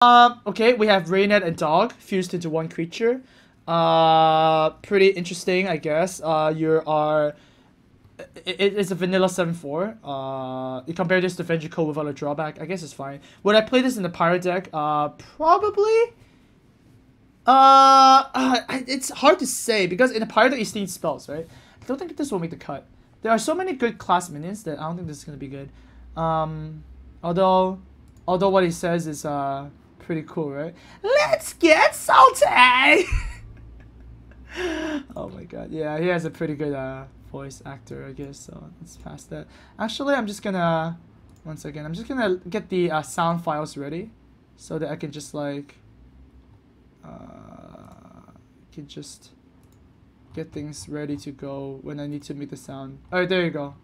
Okay, we have Raynet and Dog fused into one creature. Pretty interesting, I guess. It's a vanilla 7/4. You compare this to Vengico without a drawback, I guess it's fine. Would I play this in the pirate deck? Probably. It's hard to say because in the pirate deck you still need spells, right? I don't think this will make the cut. There are so many good class minions that I don't think this is gonna be good. Although what he says is pretty cool, right? Let's get salty. Oh my god, yeah, he has a pretty good voice actor, I guess. So let's pass that. Actually, I'm just gonna once again, I'm just gonna get the sound files ready so that I can just like can just get things ready to go when I need to make the sound. All right, there you go.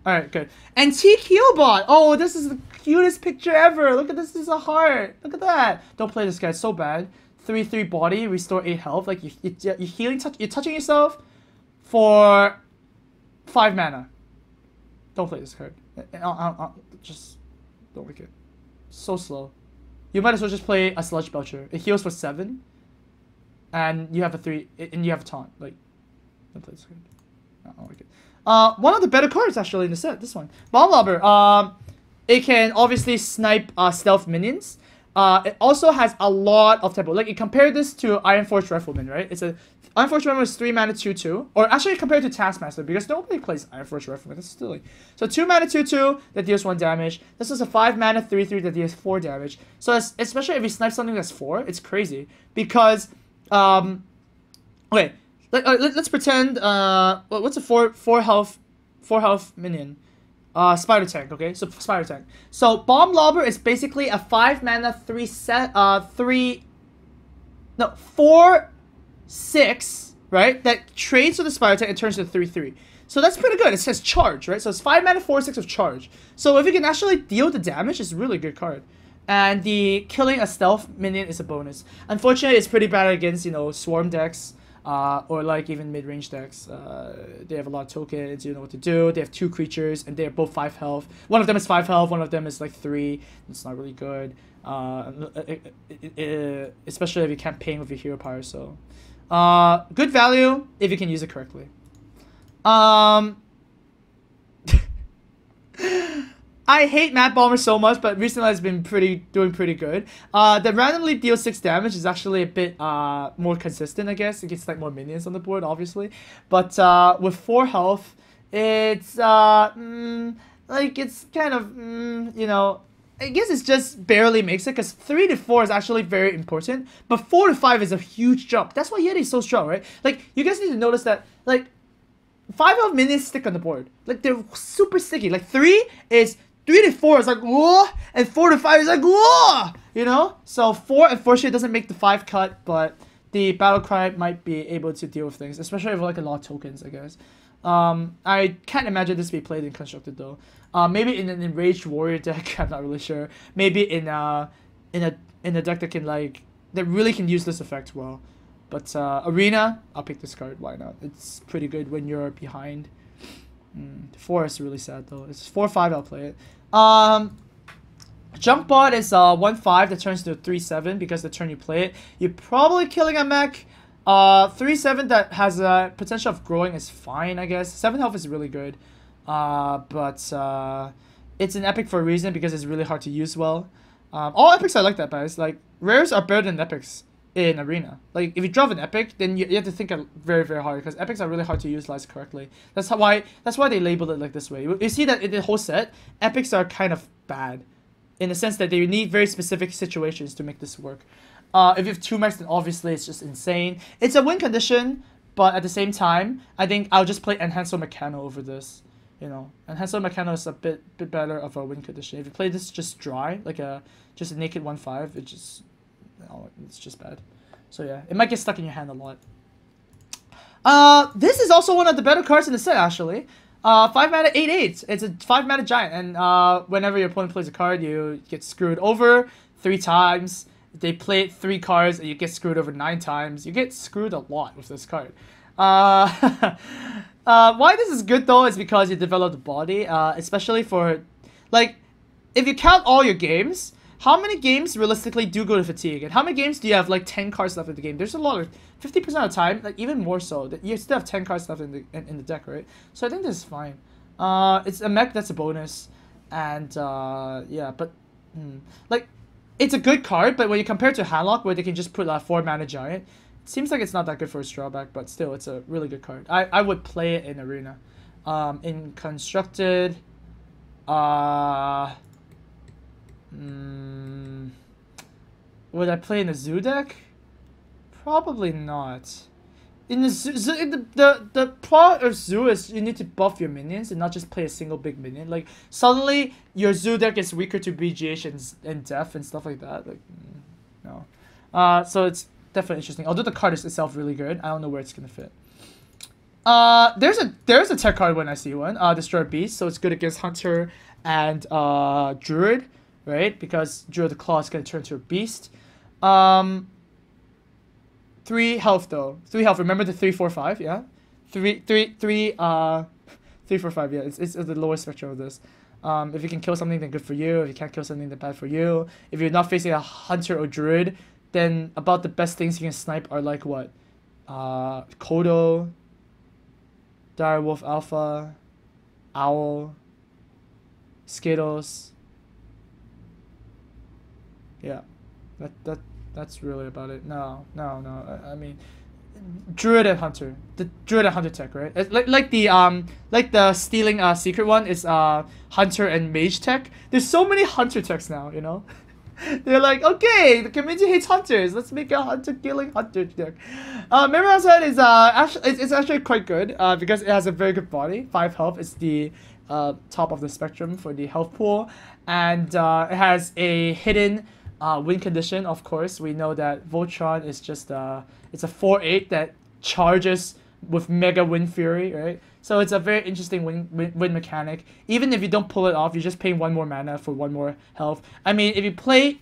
All right, good. Antique Healbot. Oh, this is the cutest picture ever. Look at this. This is a heart. Look at that. Don't play this guy. It's so bad. 3/3 body, restore 8 health. Like you're healing. You're touching yourself for 5 mana. Don't play this card. Just don't like it. So slow. You might as well just play a Sludge Belcher. It heals for 7, and you have a 3, and you have a taunt. Like, don't play this card. I don't like it. One of the better cards actually in the set. This one, Bomb Lobber. It can obviously snipe stealth minions. It also has a lot of tempo. Like, you compare this to Iron Forge Rifleman, right? It's a Iron Forge Rifleman is 3 mana 2/2, or actually compared to Taskmaster because nobody plays Iron Forge Rifleman. That's silly. So 2 mana 2/2 that deals 1 damage. This is a 5 mana 3/3 that deals 4 damage. So especially if you snipe something that's 4, it's crazy because okay. Let's pretend what's a 4 health minion? Spider Tank, okay? So Spider Tank. So Bomb Lobber is basically a 5 mana 4/6, right? That trades with the Spider Tank and turns to 3/3. So that's pretty good. It says charge, right? So it's 5 mana 4/6 of charge. So if you can actually deal the damage, it's a really good card. And the killing a stealth minion is a bonus. Unfortunately, it's pretty bad against, you know, swarm decks. Or like even mid-range decks. They have a lot of tokens, you know what to do. They have 2 creatures and they're both 5 health. One of them is 5 health, one of them is like 3. It's not really good. Especially if you can't ping with your hero power, so. Good value if you can use it correctly. I hate Mad Bomber so much, but recently it's been doing pretty good. The randomly deal 6 damage is actually a bit more consistent, I guess. It gets like more minions on the board, obviously. But with 4 health, it's like it's kind of you know, I guess it's just barely makes it because 3 to 4 is actually very important, but 4 to 5 is a huge jump. That's why Yeti is so strong, right? Like you guys need to notice that like 5 health minions stick on the board. Like they're super sticky. Like 3 to 4 is like whoa, and 4 to 5 is like whoa, you know. So 4 unfortunately doesn't make the 5 cut, but the battle cry might be able to deal with things, especially with like a lot of tokens, I guess. I can't imagine this be played in constructed though. Maybe in an enraged warrior deck. I'm not really sure. Maybe in a deck that can like that really can use this effect well. But arena, I'll pick this card. Why not? It's pretty good when you're behind. 4 is really sad though. It's 4/5. I'll play it. Jump Bot is 1/5 that turns to 3/7 because the turn you play it, you're probably killing a mech. 3/7 that has a potential of growing is fine, I guess. 7 health is really good. But it's an epic for a reason because it's really hard to use well. All epics are like that, guys. Like rares are better than epics in arena. Like if you drop an epic, then you have to think very very hard because epics are really hard to utilize correctly. That's why they labeled it like this way. You see that in the whole set, epics are kind of bad in the sense that they need very specific situations to make this work. If you have 2 mechs, then obviously it's just insane. It's a win condition, but at the same time, I think I'll just play Enhancer Mechano over this. You know, Enhancer Mechano is a bit better of a win condition. If you play this just dry, like just a naked 1/5, it's just bad. So yeah, it might get stuck in your hand a lot. This is also one of the better cards in the set actually. 5 mana 8/8. It's a 5 mana giant, and whenever your opponent plays a card, you get screwed over 3 times. If they play 3 cards and you get screwed over 9 times, you get screwed a lot with this card. Why this is good though is because you develop the body, especially for like if you count all your games, how many games realistically do go to fatigue? And how many games do you have like 10 cards left in the game? There's a lot of 50% of the time, like even more so, that you still have 10 cards left in the deck, right? So I think this is fine. It's a mech that's a bonus, and yeah, but like it's a good card, but when you compare it to Handlock, where they can just put a 4 mana giant, it seems like it's not that good for its drawback, but still, it's a really good card. I would play it in Arena. In Constructed, would I play in a zoo deck? Probably not. In the zoo, the part of zoo is you need to buff your minions and not just play a single big minion. Like suddenly your zoo deck is weaker to BGH and death and stuff like that. Like no. So it's definitely interesting. Although the card is itself really good, I don't know where it's gonna fit. There's a tech card when I see one. Destroy Beast, so it's good against Hunter and Druid, right? Because Druid the Claw is gonna turn to a beast. 3 health though. 3 health. Remember the 3, 4, 5, yeah? 3, 4, 5, yeah. It's the lowest spectrum of this. If you can kill something, then good for you. If you can't kill something, then bad for you. If you're not facing a Hunter or Druid, then about the best things you can snipe are like what? Kodo, Direwolf Alpha, Owl, Skittles. Yeah, that's really about it. No. I mean, Druid and Hunter. The Druid and Hunter tech, right? It's like the stealing secret one is Hunter and Mage tech. There's so many Hunter techs now, you know. They're like, okay, the community hates hunters. Let's make a hunter killing hunter deck. Memory Side is it's actually quite good because it has a very good body. 5 health is the top of the spectrum for the health pool, and it has a hidden win condition. Of course, we know that Voltron is just it's a 4/8 that charges with Mega Wind Fury, right? So it's a very interesting win mechanic. Even if you don't pull it off, you're just paying 1 more mana for 1 more health. I mean, if you play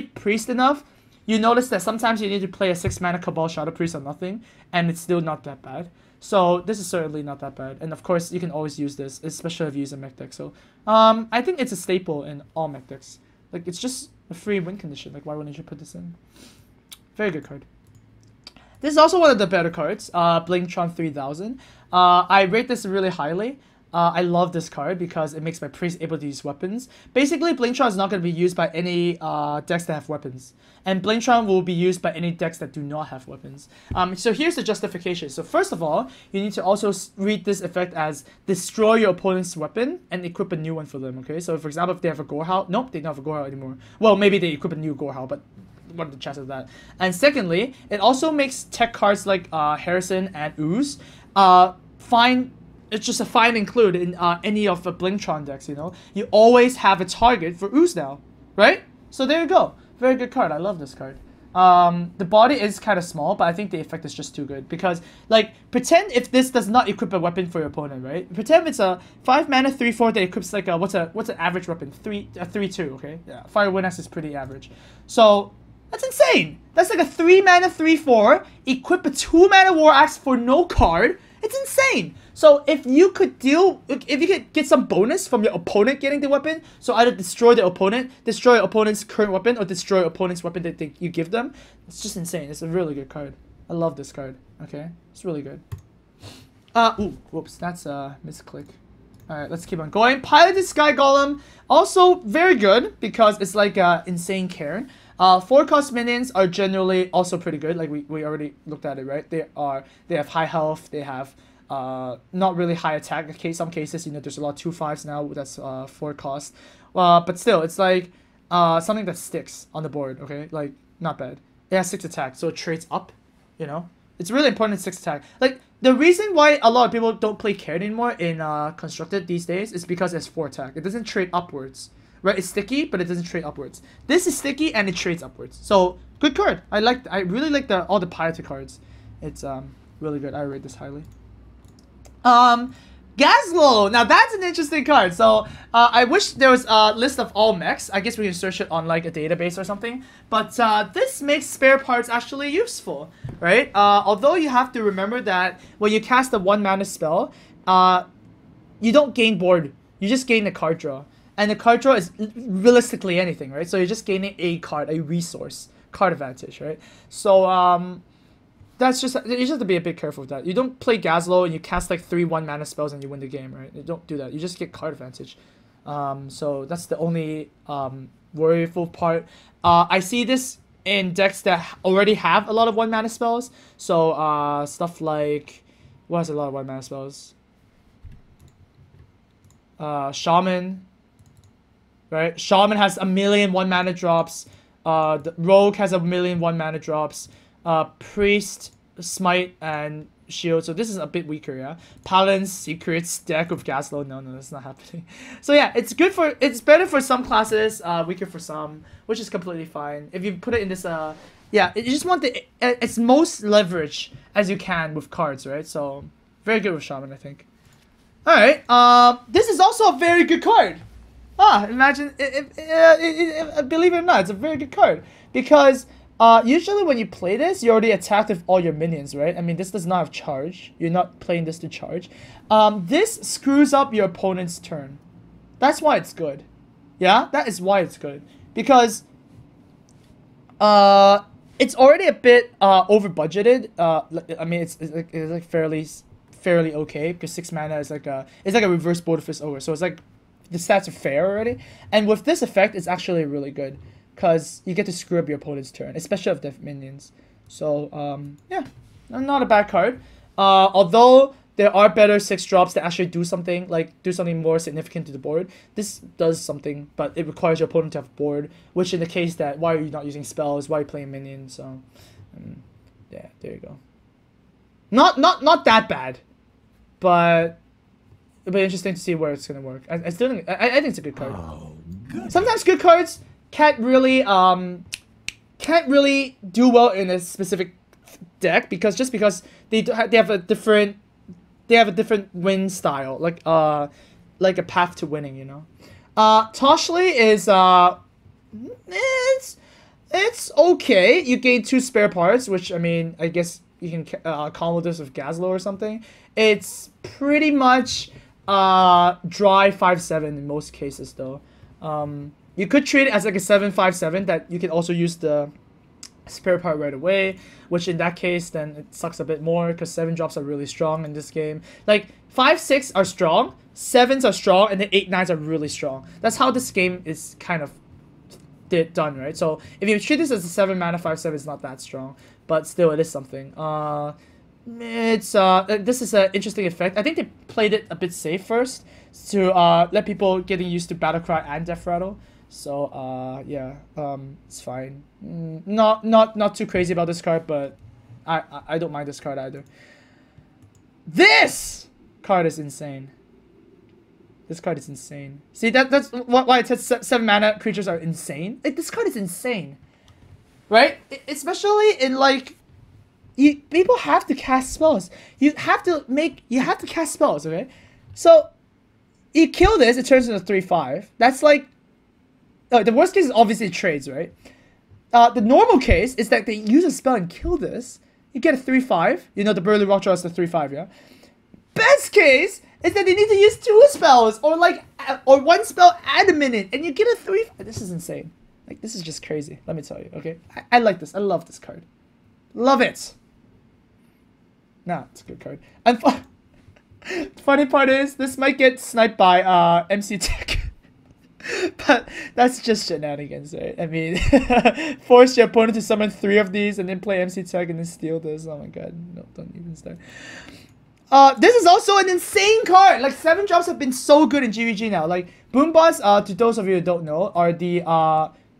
Priest enough, you notice that sometimes you need to play a 6 mana Cabal Shadow Priest or nothing, and it's still not that bad. So this is certainly not that bad. And of course, you can always use this, especially if you use a mech deck. So I think it's a staple in all mech decks. Like, it's just a free win condition. Like, why wouldn't you put this in? Very good card. This is also one of the better cards, Blingtron 3000. I rate this really highly. I love this card because it makes my priest able to use weapons. Basically, Blingtron is not going to be used by any decks that have weapons. And Blingtron will be used by any decks that do not have weapons. So here's the justification. So first of all, you need to also read this effect as destroy your opponent's weapon and equip a new one for them, okay? So for example, if they have a Gorehowl, nope, they don't have a Gorehowl anymore. Well, maybe they equip a new Gorehowl, but what are the chances of that? And secondly, it also makes tech cards like Harrison and Ooze fine. It's just a fine include in any of the Blingtron decks, you know? You always have a target for Ooze now, right? So there you go. Very good card. I love this card. The body is kind of small, but I think the effect is just too good. Because, like, pretend if this does not equip a weapon for your opponent, right? Pretend it's a 5 mana 3/4 that equips like a, what's an average weapon? 3/2, okay? Yeah, Fire Wind Axe is pretty average. So that's insane. That's like a 3 mana 3/4, equip a 2 mana War Axe for no card. It's insane. So if you could get some bonus from your opponent getting the weapon, so either destroy the opponent, destroy your opponent's current weapon, or destroy your opponent's weapon that you give them, it's just insane. It's a really good card. I love this card. Okay, it's really good. Ooh, whoops, that's a misclick. Alright, let's keep on going. Piloted Sky Golem, also very good because it's like insane Cairn. 4-cost minions are generally also pretty good. Like we already looked at it, right? They have high health. They have not really high attack. In some cases, you know, there's a lot of 2/5s now. That's 4-cost. But still, it's like something that sticks on the board. Okay, like not bad. It has 6 attack, so it trades up. You know, it's really important 6 attack. Like the reason why a lot of people don't play Cairn anymore in Constructed these days is because it's 4 attack. It doesn't trade upwards. Right, it's sticky, but it doesn't trade upwards. This is sticky and it trades upwards. So good card. I really like all the piloted cards. It's really good. I rate this highly. Gazlo. Now that's an interesting card. So I wish there was a list of all mechs. I guess we can search it on like a database or something. But this makes spare parts actually useful, right? Although you have to remember that when you cast a 1 mana spell, you don't gain board. You just gain the card draw. and the card draw is realistically anything, right? So you're just gaining a card, a resource, card advantage, right? So that's just, you just have to be a bit careful with that. You don't play Gazlo and you cast like 3/1 mana spells and you win the game, right? You don't do that. You just get card advantage. So that's the only worryful part. I see this in decks that already have a lot of 1 mana spells. So stuff like, what has a lot of 1 mana spells? Shaman, right? Shaman has a million 1 mana drops. The Rogue has a million 1 mana drops. Priest, Smite, and Shield. So this is a bit weaker, yeah. Paladin's Secrets deck with Gaslow. No, that's not happening. So yeah, it's better for some classes, weaker for some, which is completely fine. If you put it in this, yeah, you just want its most leverage as you can with cards, right? So very good with Shaman, I think. All right, this is also a very good card. Imagine, believe it or not, it's a very good card because usually when you play this, you already attacked with all your minions, right? I mean, this does not have charge. You're not playing this to charge. This screws up your opponent's turn. That's why it's good. Yeah, that is why it's good. Because it's already a bit over budgeted. I mean, it's like fairly okay because 6 mana is like a reverse Boulder Fist Ogre, so it's like the stats are fair already. And with this effect, it's actually really good. Because you get to screw up your opponent's turn, especially if they have minions. So, yeah, not a bad card. Although there are better 6-drops that actually do something, like do something more significant to the board. This does something, but it requires your opponent to have board. Which in the case that, why are you not using spells? Why are you playing minions? So, yeah, there you go. Not that bad, but it'll be interesting to see where it's gonna work. I still think I think it's a good card. Oh, Sometimes good cards can't really do well in a specific deck because they have a different win style, like a path to winning, you know. Toshli is it's okay. You gain 2 spare parts, which I mean, I guess you can combo this with Gazlo or something. It's pretty much dry 5/7 in most cases though. You could treat it as like a 7/5/7 that you can also use the spare part right away, which in that case then it sucks a bit more because 7-drops are really strong in this game. Like 5/6 are strong, 7s are strong, and then 8/9s are really strong. That's how this game is kind of done, right? So if you treat this as a 7 mana 5/7, it's not that strong, but still it is something. This is an interesting effect. I think they played it a bit safe first to let people getting used to Battlecry and Death Rattle. So yeah, it's fine. Not too crazy about this card, but I don't mind this card either. This card is insane. This card is insane. See, that's why it says 7 mana creatures are insane. Like, this card is insane, right? Especially in like, people have to cast spells. You have to cast spells, okay? So you kill this, it turns into 3/5. That's like, the worst case is obviously trades, right? The normal case is that they use a spell and kill this. You get a 3/5. You know, the Burly Rock Draw is the 3/5, yeah? Best case is that they need to use 2 spells or 1 spell and a minute and you get a 3/5. This is insane. Like, this is just crazy. Let me tell you, okay? I like this. I love this card. Love it. Nah, it's a good card. And funny part is, this might get sniped by MC Tech. But that's just shenanigans, right? I mean, force your opponent to summon 3 of these and then play MC Tech and then steal this. Oh my god, no, don't even start. This is also an insane card. Like, 7-drops have been so good in GvG now. Like, Boombots, to those of you who don't know, are the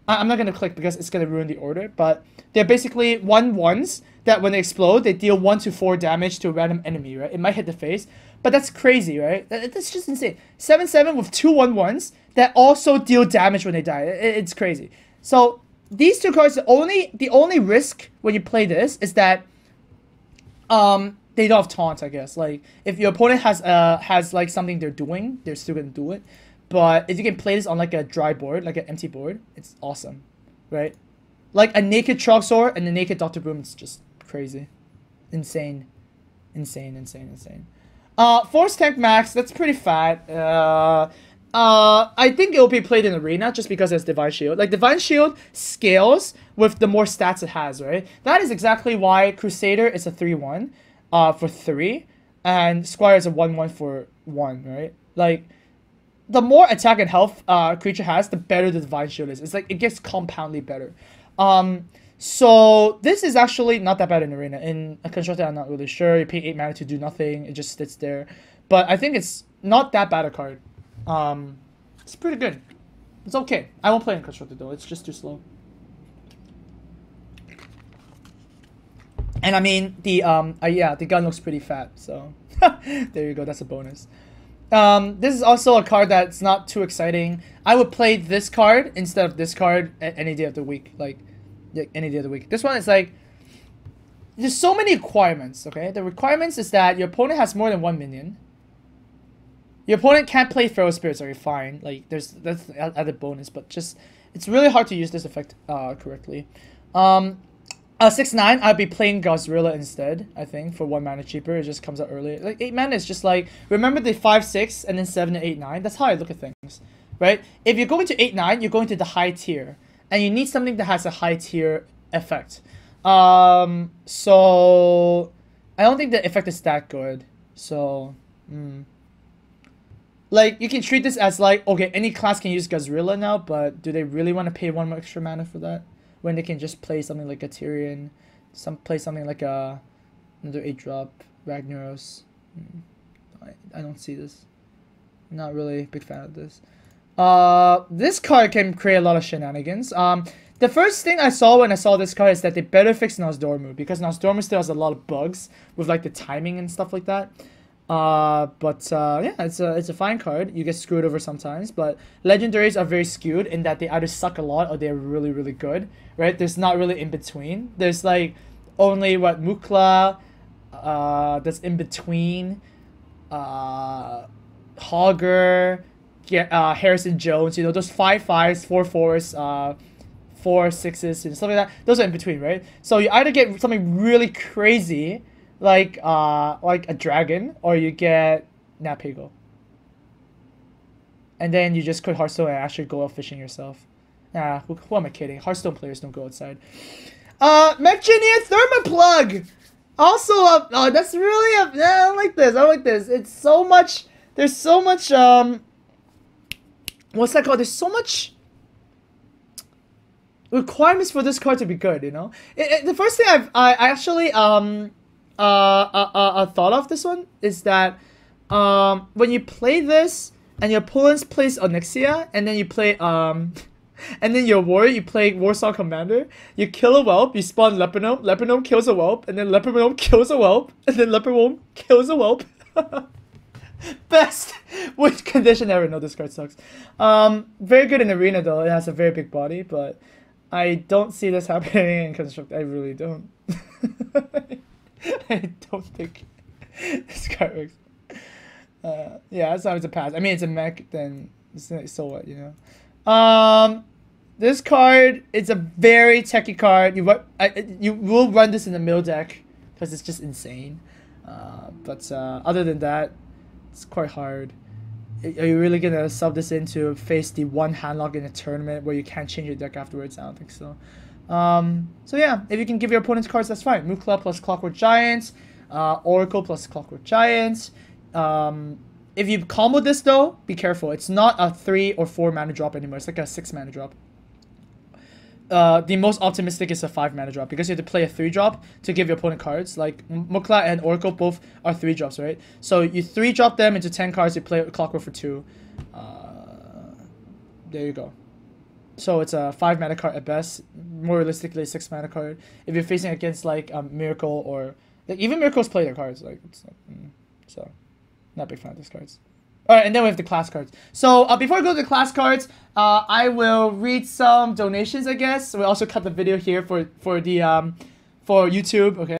I'm not gonna click because it's gonna ruin the order, but they're basically 1/1s that when they explode, they deal 1 to 4 damage to a random enemy, right? It might hit the face, but that's crazy, right? That's just insane. 7/7 with 2 1/1s that also deal damage when they die. It's crazy. So these 2 cards, the only risk when you play this is that they don't have taunt, I guess. Like, if your opponent has like something they're doing, they're still gonna do it. But if you can play this on like a dry board, like an empty board, it's awesome, right? Like a naked Trogsor and a naked Dr. Boom, it's just crazy. Insane. Insane. Force Tank Max, that's pretty fat. I think it will be played in Arena just because it's Divine Shield. Like, Divine Shield scales with the more stats it has, right? That is exactly why Crusader is a 3-1 for 3, and Squire is a 1-1 for 1, right? Like, the more attack and health creature has, the better the Divine Shield is. It's like, it gets compoundly better. So, this is actually not that bad in Arena. In a Constructed, I'm not really sure. You pay 8 mana to do nothing. It just sits there. But I think it's not that bad a card. It's pretty good. It's okay. I won't play in Constructed though. It's just too slow. And I mean, the gun looks pretty fat. So, there you go. That's a bonus. This is also a card that's not too exciting. I would play this card instead of this card any day of the week. Like any day of the week. This one is like, there's so many requirements, okay? The requirements is that your opponent has more than 1 minion. Your opponent can't play Feral Spirits, okay, fine. Like, that's added bonus, but just, it's really hard to use this effect correctly. 6-9, I'd be playing Godzilla instead, I think, for 1 mana cheaper. It just comes out early. Like, 8 mana is just like, remember the 5-6 and then 7 and 8-9? That's how I look at things, right? If you're going to 8-9, you're going to the high tier. And you need something that has a high tier effect. So, I don't think the effect is that good. So, like, you can treat this as like, okay, any class can use Godzilla now, but do they really want to pay 1 more extra mana for that? When they can just play something like a Tyrion, play something like another 8-drop, Ragnaros. I don't see this. Not really a big fan of this. This card can create a lot of shenanigans. The first thing I saw when I saw this card is that they better fix Nosdormu, because Nosdormu still has a lot of bugs with like the timing and stuff like that. Yeah, it's a fine card. You get screwed over sometimes, but legendaries are very skewed in that they either suck a lot or they're really, really good, right? There's not really in between. There's like only what Mukla, that's in between, Hogger, Harrison Jones, you know, those 5/5s, 4/4s, 4/6s, and stuff like that. Those are in between, right? So you either get something really crazy, like a dragon, or you get Napigo. And then you just quit Hearthstone and actually go out fishing yourself. Nah, who am I kidding? Hearthstone players don't go outside. Mechgineer Thermoplug! Also, oh, that's really I don't like this. I don't like this. It's so much. There's so much. What's that called? There's so much requirements for this card to be good. You know, the first thing I actually thought of this one is that when you play this and your opponent plays Onyxia and then you play and then your warrior, you play Warsaw Commander, you kill a whelp, you spawn Leopardome, Leopardome kills a whelp, and then Leopardome kills a whelp, and then Leopardome kills a whelp. Best win condition ever. No, this card sucks. Very good in Arena though. It has a very big body, but I don't see this happening in Construct. I really don't. I don't think this card works. Yeah, that's how it's a pass. I mean, it's a mech, then so what, you know? This card, it's a very techy card. You will run this in the middle deck because it's just insane. But other than that, it's quite hard. Are you really gonna sub this in to face the one handlock in a tournament where you can't change your deck afterwards? I don't think so. So yeah, if you can give your opponents cards, that's fine. Mukla plus Clockwork Giants, Oracle plus Clockwork Giants. If you combo this though, be careful. It's not a 3 or 4 mana drop anymore. It's like a 6 mana drop. The most optimistic is a 5 mana drop because you have to play a 3 drop to give your opponent cards. Like Mukla and Oracle both are 3 drops, right? So you 3 drop them into 10 cards. You play Clockwork for 2. There you go. So it's a 5 mana card at best. More realistically, a 6 mana card. If you're facing against like Miracle or like even Miracles play their cards. Like it's not, so not a big fan of these cards. Alright, and then we have the class cards. So before I go to the class cards, I will read some donations, I guess. We'll also cut the video here for YouTube. Okay.